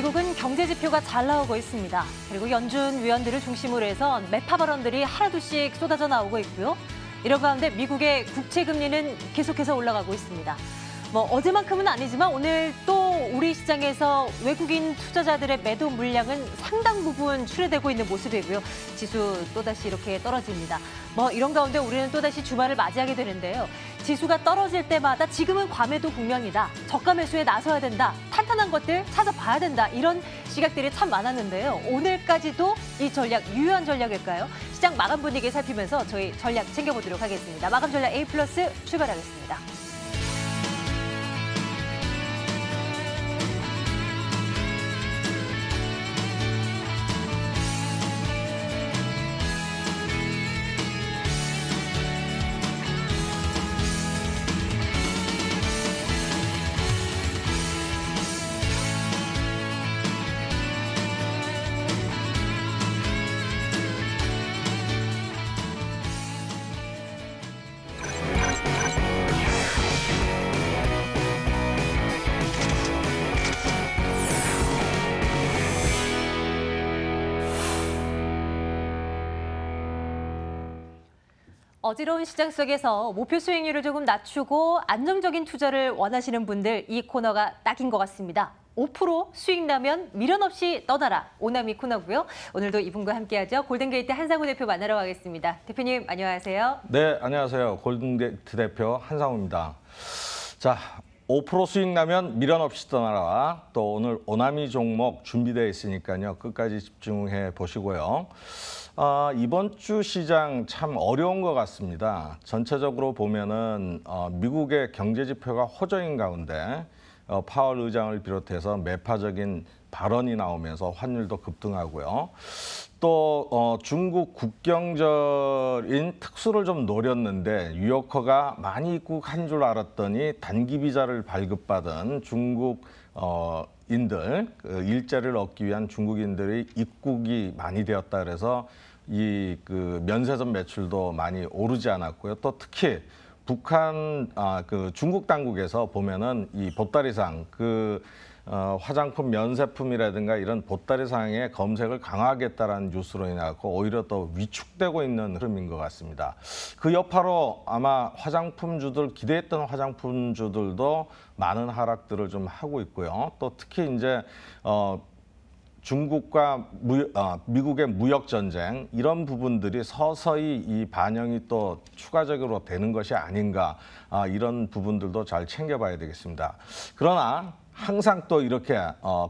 미국은 경제 지표가 잘 나오고 있습니다. 그리고 연준 위원들을 중심으로 해서 매파 발언들이 하나둘씩 쏟아져 나오고 있고요. 이런 가운데 미국의 국채 금리는 계속해서 올라가고 있습니다. 어제만큼은 아니지만 오늘 또 우리 시장에서 외국인 투자자들의 매도 물량은 상당 부분 출회되고 있는 모습이고요. 지수 또다시 이렇게 떨어집니다. 이런 가운데 우리는 또다시 주말을 맞이하게 되는데요. 지수가 떨어질 때마다 지금은 과매도 국면이다. 저가 매수에 나서야 된다. 탄탄한 것들 찾아봐야 된다. 이런 시각들이 참 많았는데요. 오늘까지도 이 전략 유효한 전략일까요? 시장 마감 분위기 살피면서 저희 전략 챙겨보도록 하겠습니다. 마감 전략 A+ 출발하겠습니다. 어지러운 시장 속에서 목표 수익률을 조금 낮추고 안정적인 투자를 원하시는 분들 이 코너가 딱인 것 같습니다. 5% 수익 나면 미련 없이 떠나라. 오나미 코너고요. 오늘도 이분과 함께하죠. 골든게이트 한상우 대표 만나러 가겠습니다. 대표님 안녕하세요. 네, 안녕하세요. 골든게이트 대표 한상우입니다. 자, 5% 수익 나면 미련 없이 떠나라. 또 오늘 오나미 종목 준비되어 있으니까요. 끝까지 집중해 보시고요. 이번 주 시장 참 어려운 것 같습니다. 전체적으로 보면은 미국의 경제 지표가 호조인 가운데 파월 의장을 비롯해서 매파적인 발언이 나오면서 환율도 급등하고요. 또 중국 국경절인 특수를 좀 노렸는데 뉴요커가 많이 입국한 줄 알았더니 단기 비자를 발급받은 중국 인들, 일자리를 얻기 위한 중국인들의 입국이 많이 되었다 그래서 이 면세점 매출도 많이 오르지 않았고요. 또 특히 북한 중국 당국에서 보면은 이 보따리상 화장품 면세품이라든가 이런 보따리상의 검색을 강화하겠다라는 뉴스로 인해 오히려 더 위축되고 있는 흐름인 것 같습니다. 그 여파로 아마 화장품주들 기대했던 화장품주들도 많은 하락들을 좀 하고 있고요. 또 특히 이제 중국과 미국의 무역 전쟁 이런 부분들이 서서히 이 반영이 또 추가적으로 되는 것이 아닌가 이런 부분들도 잘 챙겨봐야 되겠습니다. 그러나 항상 또 이렇게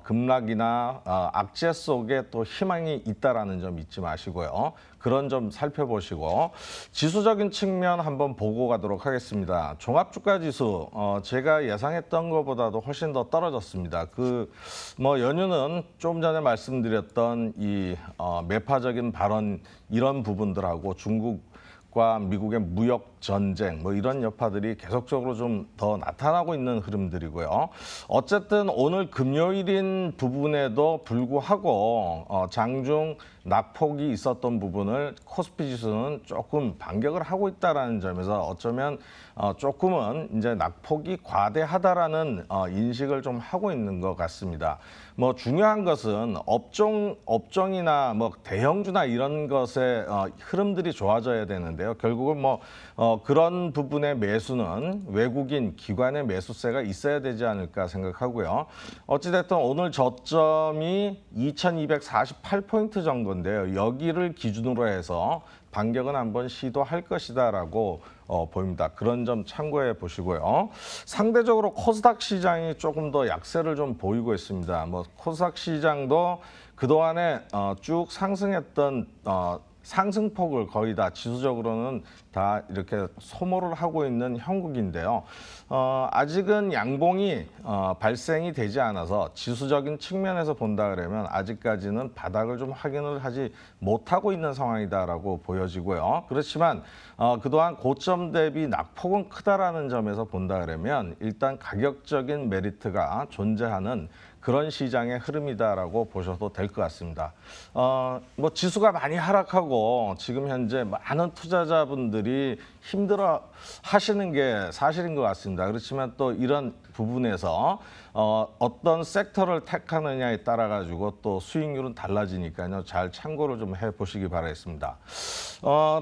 급락이나 악재 속에 또 희망이 있다라는 점 잊지 마시고요. 그런 점 살펴보시고 지수적인 측면 한번 보고 가도록 하겠습니다. 종합주가지수 제가 예상했던 것보다도 훨씬 더 떨어졌습니다. 연유는 좀 전에 말씀드렸던 이 매파적인 발언 이런 부분들하고 중국과 미국의 무역 전쟁 이런 여파들이 계속적으로 좀 더 나타나고 있는 흐름들이고요. 어쨌든 오늘 금요일인 부분에도 불구하고 장중 낙폭이 있었던 부분을 코스피 지수는 조금 반격을 하고 있다라는 점에서 어쩌면 조금은 이제 낙폭이 과대하다라는 인식을 좀 하고 있는 것 같습니다. 중요한 것은 업종이나 대형주나 이런 것의 흐름들이 좋아져야 되는데요. 결국은 그런 부분의 매수는 외국인 기관의 매수세가 있어야 되지 않을까 생각하고요. 어찌됐든 오늘 저점이 2248포인트 정도인데요. 여기를 기준으로 해서 반격은 한번 시도할 것이다라고 보입니다. 그런 점 참고해 보시고요. 상대적으로 코스닥 시장이 조금 더 약세를 좀 보이고 있습니다. 코스닥 시장도 그동안에 쭉 상승했던 상승폭을 거의 다 지수적으로는 다 이렇게 소모를 하고 있는 형국인데요. 아직은 양봉이 발생이 되지 않아서 지수적인 측면에서 본다 그러면 아직까지는 바닥을 좀 확인을 하지 못하고 있는 상황이다라고 보여지고요. 그렇지만 그동안 고점 대비 낙폭은 크다라는 점에서 본다 그러면 일단 가격적인 메리트가 존재하는 그런 시장의 흐름이다라고 보셔도 될 것 같습니다. 뭐 지수가 많이 하락하고 지금 현재 많은 투자자분들이 힘들어 하시는 게 사실인 것 같습니다. 그렇지만 또 이런 부분에서 어떤 섹터를 택하느냐에 따라 가지고 또 수익률은 달라지니까요. 잘 참고를 좀 해보시기 바라겠습니다.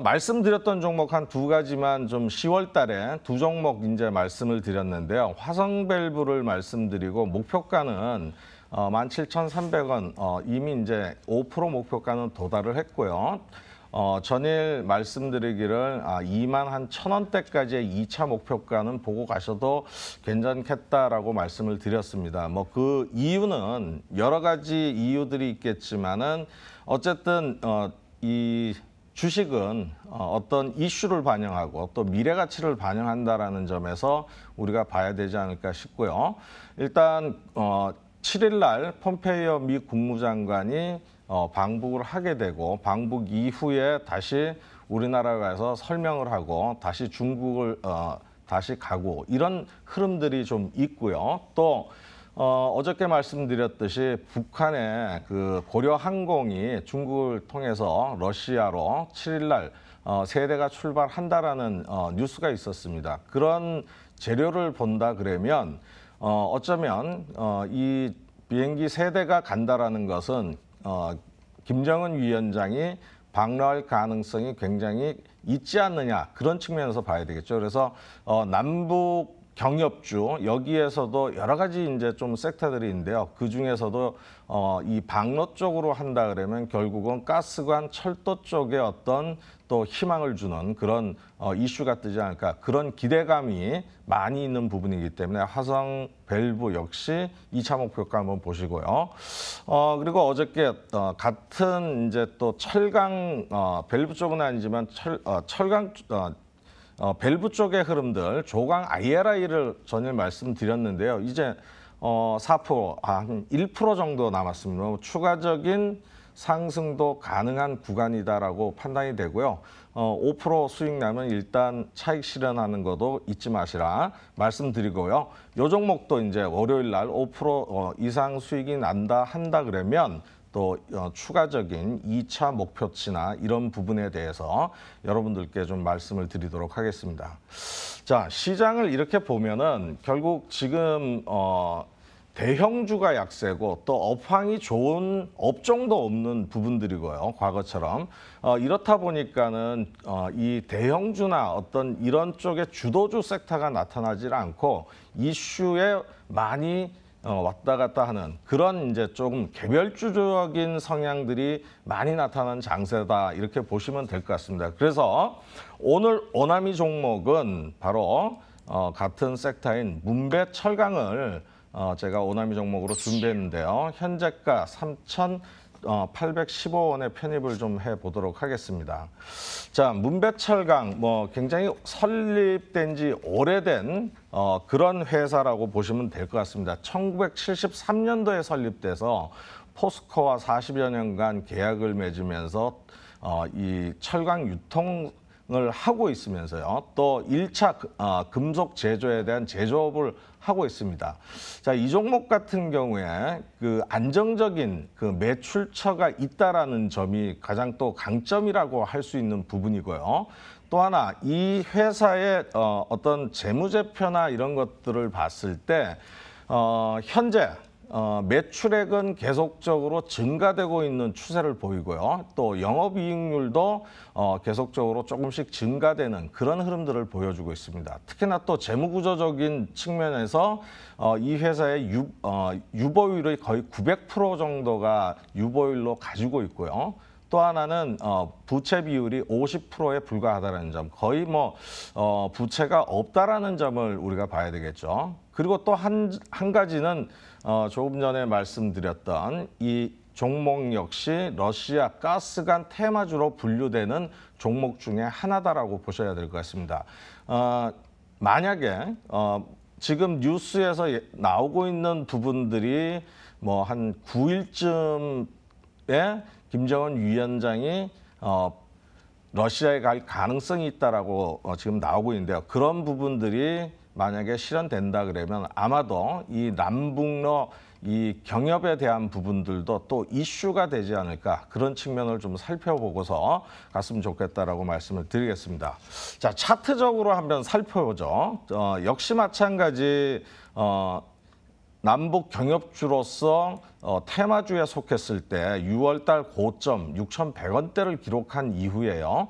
말씀드렸던 종목 한 두 가지만 좀 10월 달에 두 종목 이제 말씀을 드렸는데요. 화성밸브를 말씀드리고 목표가는 17,300원 이미 이제 5% 목표가는 도달을 했고요. 전일 말씀드리기를 21,000원대까지의 2차 목표가는 보고 가셔도 괜찮겠다라고 말씀을 드렸습니다. 뭐 그 이유는 여러 가지 이유들이 있겠지만은 어쨌든 이 주식은 어떤 이슈를 반영하고 또 미래 가치를 반영한다라는 점에서 우리가 봐야 되지 않을까 싶고요. 일단 7일 날 폼페이오 미 국무장관이 방북을 하게 되고 방북 이후에 다시 우리나라에 가서 설명을 하고 다시 중국을 다시 가고 이런 흐름들이 좀 있고요. 또 어저께 말씀드렸듯이 북한의 그 고려항공이 중국을 통해서 러시아로 7일 날 세대가 출발한다라는 뉴스가 있었습니다. 그런 재료를 본다 그러면 어쩌면 이 비행기 세대가 간다라는 것은 김정은 위원장이 방문할 가능성이 굉장히 있지 않느냐 그런 측면에서 봐야 되겠죠. 그래서 남북 경협주 여기에서도 여러 가지 이제 좀 섹터들이 있는데요. 그 중에서도 이 방로 쪽으로 한다 그러면 결국은 가스관 철도 쪽에 어떤 또 희망을 주는 그런 이슈가 뜨지 않을까 그런 기대감이 많이 있는 부분이기 때문에 화성 밸브 역시 2차 목표가 한번 보시고요. 그리고 어저께 같은 이제 또 철강 밸브 쪽은 아니지만 철강 밸브 쪽의 흐름들 조강 IRI를 전일 말씀드렸는데요. 이제 4%, 한 1% 정도 남았습니다. 추가적인 상승도 가능한 구간이다라고 판단이 되고요. 5% 수익 나면 일단 차익 실현하는 것도 잊지 마시라 말씀드리고요. 요 종목도 이제 월요일 날 5% 이상 수익이 한다 그러면 또 추가적인 2차 목표치나 이런 부분에 대해서 여러분들께 좀 말씀을 드리도록 하겠습니다. 자, 시장을 이렇게 보면은 결국 지금 대형주가 약세고 또 업황이 좋은 업종도 없는 부분들이고요. 과거처럼 이렇다 보니까는 이 대형주나 어떤 이런 쪽의 주도주 섹터가 나타나질 않고 이슈에 많이 왔다 갔다 하는 그런 이제 조금 개별주적인 성향들이 많이 나타나는 장세다 이렇게 보시면 될 것 같습니다. 그래서 오늘 오나미 종목은 바로 같은 섹터인 문배철강을 제가 오나미 종목으로 준비했는데요. 현재가 3,815원에 편입을 좀 해보도록 하겠습니다. 자, 문배철강 굉장히 설립된 지 오래된 그런 회사라고 보시면 될 것 같습니다. 1973년도에 설립돼서 포스코와 40여 년간 계약을 맺으면서 이 철강 유통을 하고 있으면서요. 또 1차 금속 제조에 대한 제조업을 하고 있습니다. 자, 이 종목 같은 경우에 그 안정적인 그 매출처가 있다라는 점이 가장 또 강점이라고 할 수 있는 부분이고요. 또 하나 이 회사의 어떤 재무제표나 이런 것들을 봤을 때 현재 매출액은 계속적으로 증가되고 있는 추세를 보이고요. 또 영업이익률도 계속적으로 조금씩 증가되는 그런 흐름들을 보여주고 있습니다. 특히나 또 재무구조적인 측면에서 이 회사의 유보율이 거의 900% 정도가 유보율로 가지고 있고요. 또 하나는 부채 비율이 50%에 불과하다는 점, 거의 부채가 없다라는 점을 우리가 봐야 되겠죠. 그리고 또 한 가지는 조금 전에 말씀드렸던 이 종목 역시 러시아 가스관 테마주로 분류되는 종목 중에 하나다라고 보셔야 될 것 같습니다. 만약에 지금 뉴스에서 나오고 있는 부분들이 한 9일쯤에 김정은 위원장이 러시아에 갈 가능성이 있다라고 지금 나오고 있는데요. 그런 부분들이 만약에 실현된다 그러면 아마도 이 남북러 이 경협에 대한 부분들도 또 이슈가 되지 않을까 그런 측면을 좀 살펴보고서 갔으면 좋겠다라고 말씀을 드리겠습니다. 자, 차트적으로 한번 살펴보죠. 역시 마찬가지 남북 경협주로서 테마주에 속했을 때 6월달 고점 6,100원대를 기록한 이후에요.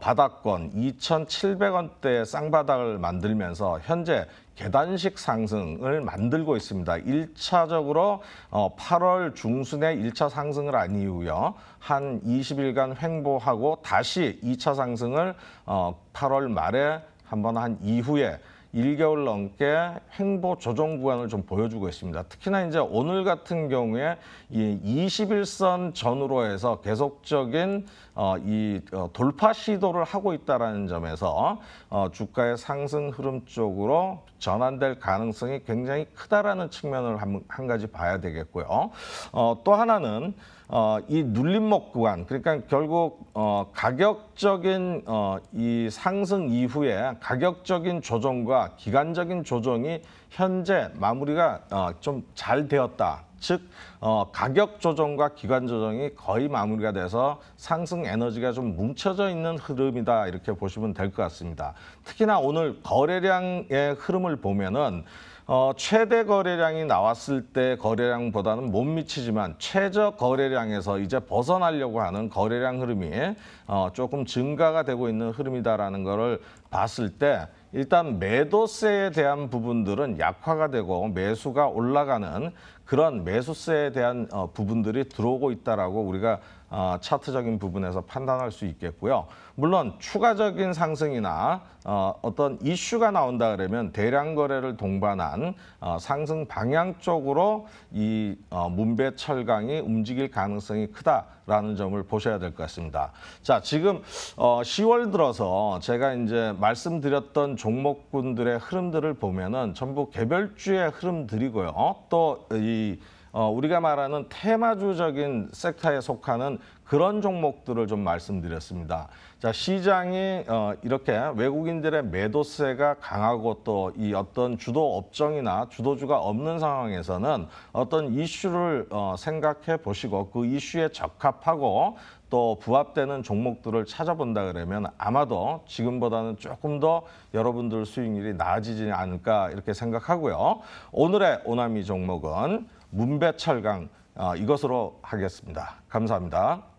바닥권 2,700원대 쌍바닥을 만들면서 현재 계단식 상승을 만들고 있습니다. 1차적으로 8월 중순에 1차 상승을 한 이후요. 한 20일간 횡보하고 다시 2차 상승을 8월 말에 한번 한 이후에 1개월 넘게 횡보 조정 구간을 좀 보여주고 있습니다. 특히나 이제 오늘 같은 경우에 이 21선 전후로 해서 계속적인 돌파 시도를 하고 있다는 점에서 주가의 상승 흐름 쪽으로 전환될 가능성이 굉장히 크다라는 측면을 한 가지 봐야 되겠고요. 또 하나는 이 눌림목 구간, 그러니까 결국 가격적인 이 상승 이후에 가격적인 조정과 기간적인 조정이 현재 마무리가 좀 잘 되었다. 즉 가격 조정과 기간 조정이 거의 마무리가 돼서 상승 에너지가 좀 뭉쳐져 있는 흐름이다 이렇게 보시면 될 것 같습니다. 특히나 오늘 거래량의 흐름을 보면은 최대 거래량이 나왔을 때 거래량보다는 못 미치지만 최저 거래량에서 이제 벗어나려고 하는 거래량 흐름이 조금 증가가 되고 있는 흐름이다라는 거를 봤을 때 일단 매도세에 대한 부분들은 약화가 되고 매수가 올라가는 그런 매수세에 대한 부분들이 들어오고 있다라고 우리가 차트적인 부분에서 판단할 수 있겠고요. 물론 추가적인 상승이나 어떤 이슈가 나온다 그러면 대량 거래를 동반한 상승 방향 쪽으로 이 문배 철강이 움직일 가능성이 크다라는 점을 보셔야 될 것 같습니다. 자, 지금 10월 들어서 제가 이제 말씀드렸던 종목군들의 흐름들을 보면은 전부 개별주의 흐름들이고요. 또 우리가 말하는 테마주적인 섹터에 속하는 그런 종목들을 좀 말씀드렸습니다. 자, 시장이 이렇게 외국인들의 매도세가 강하고 또 이 어떤 주도 업종이나 주도주가 없는 상황에서는 어떤 이슈를 생각해 보시고 그 이슈에 적합하고 또 부합되는 종목들을 찾아본다 그러면 아마도 지금보다는 조금 더 여러분들 수익률이 나아지지 않을까 이렇게 생각하고요. 오늘의 오나미 종목은 문배철강 이것으로 하겠습니다. 감사합니다.